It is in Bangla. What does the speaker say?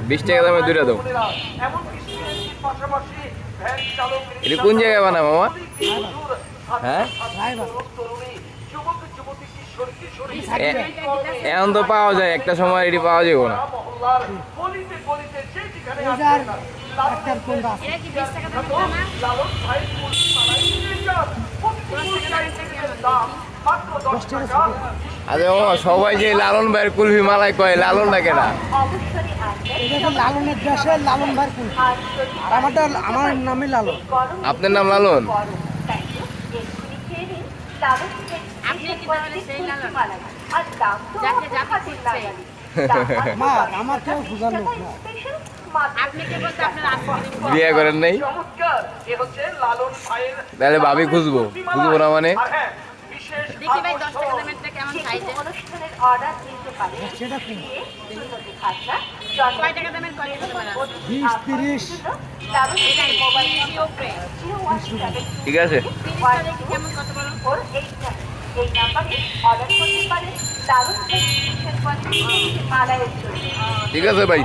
20 টাকা দামে দুইটা দাও। এটা কোন জায়গায় বানায় মামা? হ্যাঁ এখন তো পাওয়া যায়, একটা সময় এটি পাওয়া যাবে না। আরে মামা, সবাই যে লালন ভাইয়ের কুলফি মালাই কয়, লালন না কেনা? লালনের দেশে লালন ভাইয়ের কুলফি, আমার নামই লালন। আপনার নাম লালন? মা আমার কেউ বুঝার লোক না। বিয়ে করেন নাই? তাহলে ভাবি খুঁজবো না মানে? সেটা কি 20-30? ঠিক আছে। এই নাম্বারে অর্ডার করতে পারেন। দারুণ ঠিক আছে ভাই।